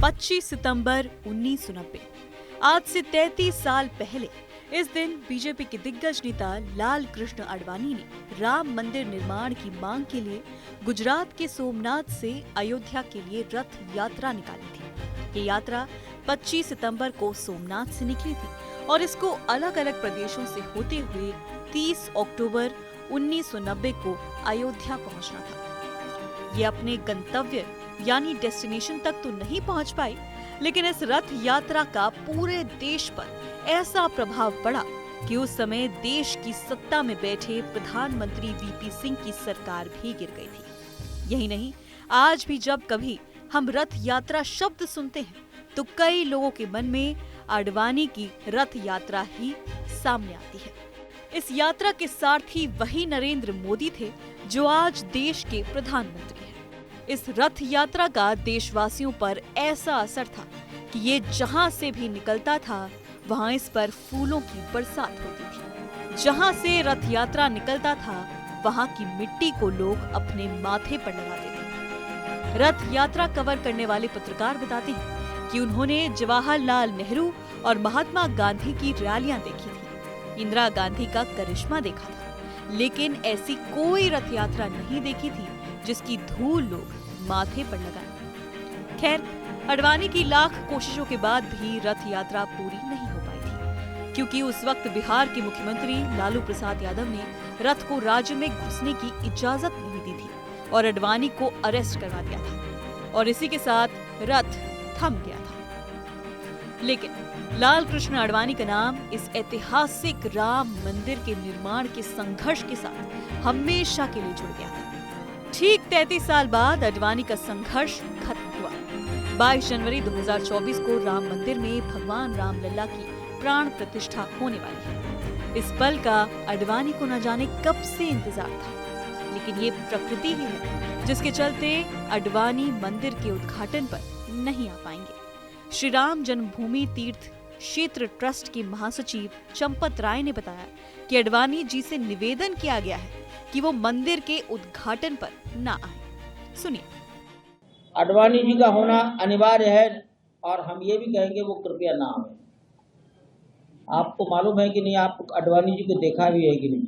25 सितंबर 1990। आज से 33 साल पहले इस दिन बीजेपी के दिग्गज नेता लाल कृष्ण आडवाणी ने राम मंदिर निर्माण की मांग के लिए गुजरात के सोमनाथ से अयोध्या के लिए रथ यात्रा निकाली थी। ये यात्रा 25 सितंबर को सोमनाथ से निकली थी और इसको अलग अलग प्रदेशों से होते हुए 30 अक्टूबर 1990 को अयोध्या पहुंचना था। ये अपने गंतव्य यानी डेस्टिनेशन तक तो नहीं पहुंच पाई, लेकिन इस रथ यात्रा का पूरे देश पर ऐसा प्रभाव पड़ा कि उस समय देश की सत्ता में बैठे प्रधानमंत्री वीपी सिंह की सरकार भी गिर गई थी। यही नहीं, आज भी जब कभी हम रथ यात्रा शब्द सुनते हैं तो कई लोगों के मन में आडवाणी की रथ यात्रा ही सामने आती है। इस यात्रा के सारथी वही नरेंद्र मोदी थे जो आज देश के प्रधानमंत्री हैं। इस रथ यात्रा का देशवासियों पर ऐसा असर था कि ये जहां से भी निकलता था वहां इस पर फूलों की बरसात होती थी। जहां से रथ यात्रा निकलता था वहां की मिट्टी को लोग अपने माथे पर लगाते थे। रथ यात्रा कवर करने वाले पत्रकार बताते हैं कि उन्होंने जवाहरलाल नेहरू और महात्मा गांधी की रैलियां देखी थी, इंदिरा गांधी का करिश्मा देखा था, लेकिन ऐसी कोई रथ यात्रा नहीं देखी थी जिसकी धूल लोग माथे पर लगाए। खैर, आडवाणी की लाख कोशिशों के बाद भी रथ यात्रा पूरी नहीं हो पाई थी, क्योंकि उस वक्त बिहार के मुख्यमंत्री लालू प्रसाद यादव ने रथ को राज्य में घुसने की इजाजत नहीं दी थी और आडवाणी को अरेस्ट करवा दिया था और इसी के साथ रथ थम गया था। लेकिन लाल कृष्ण आडवाणी का नाम इस ऐतिहासिक राम मंदिर के निर्माण के संघर्ष के साथ हमेशा के लिए जुड़ गया था। ठीक 33 साल बाद आडवाणी का संघर्ष खत्म हुआ। 22 जनवरी 2024 को राम मंदिर में भगवान रामलला की प्राण प्रतिष्ठा होने वाली है। इस पल का आडवाणी को न जाने कब से इंतजार था, लेकिन ये प्रकृति ही है जिसके चलते आडवाणी मंदिर के उद्घाटन पर नहीं आ पाएंगे। श्री राम जन्मभूमि तीर्थ क्षेत्र ट्रस्ट के महासचिव चंपत राय ने बताया कि आडवाणी जी से निवेदन किया गया है कि वो मंदिर के उद्घाटन पर ना आए। सुनिए। आडवाणी जी का होना अनिवार्य है और हम ये भी कहेंगे वो कृपया ना आए। आपको मालूम है कि नहीं, आप आडवाणी जी को देखा भी है कि नहीं?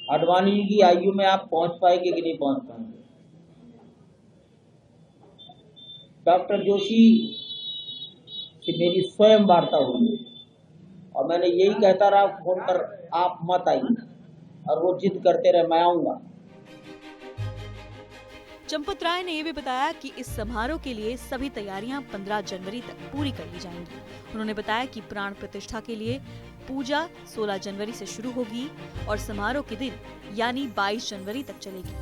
आडवाणी जी की आयु में आप पहुंच पाएंगे कि नहीं पहुंच पाएंगे? डॉक्टर जोशी से मेरी स्वयं वार्ता हुई और मैंने यही कहता रहा फोन पर, आप मत आइए, और वो जिद करते रहे मैं आऊंगा। चंपत राय ने यह भी बताया कि इस समारोह के लिए सभी तैयारियां 15 जनवरी तक पूरी कर ली जाएंगी। उन्होंने बताया कि प्राण प्रतिष्ठा के लिए पूजा 16 जनवरी से शुरू होगी और समारोह के दिन यानी 22 जनवरी तक चलेगी।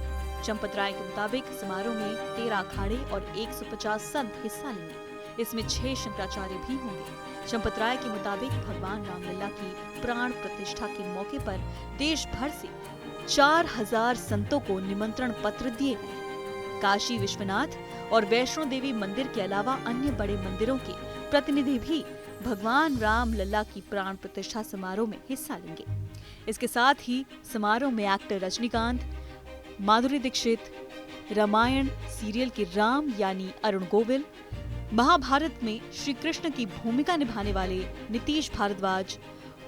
चंपत राय के मुताबिक समारोह में 13 अखाड़े और 150 संत हिस्सा लेंगे। इसमें 6 शंकराचार्य भी होंगे। चंपत राय के मुताबिक भगवान रामलला की प्राण प्रतिष्ठा के मौके पर देश भर से 4000 संतों को निमंत्रण पत्र दिए गए। काशी विश्वनाथ और वैष्णो देवी मंदिर के अलावा अन्य बड़े मंदिरों के प्रतिनिधि भी भगवान रामलला की प्राण प्रतिष्ठा समारोह में हिस्सा लेंगे। इसके साथ ही समारोह में एक्टर रजनीकांत, माधुरी दीक्षित, रामायण सीरियल के राम यानी अरुण गोविल, महाभारत में श्री कृष्ण की भूमिका निभाने वाले नीतीश भारद्वाज,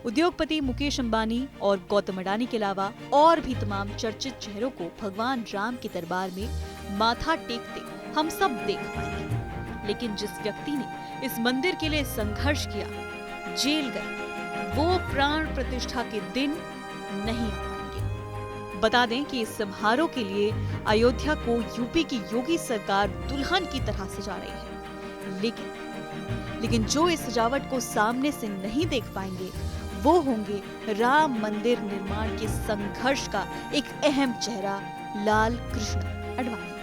उद्योगपति मुकेश अंबानी और गौतम अडानी के अलावा और भी तमाम चर्चित चेहरों को भगवान राम के दरबार में माथा टेकते हम सब देख पाएंगे। लेकिन जिस व्यक्ति ने इस मंदिर के लिए संघर्ष किया, जेल गए, वो प्राण प्रतिष्ठा के दिन नहीं आ पाएंगे। बता दें कि इस समारोह के लिए अयोध्या को यूपी की योगी सरकार दुल्हन की तरह सजा रही है, लेकिन जो इस सजावट को सामने से नहीं देख पाएंगे वो होंगे राम मंदिर निर्माण के संघर्ष का एक अहम चेहरा लाल कृष्ण आडवाणी।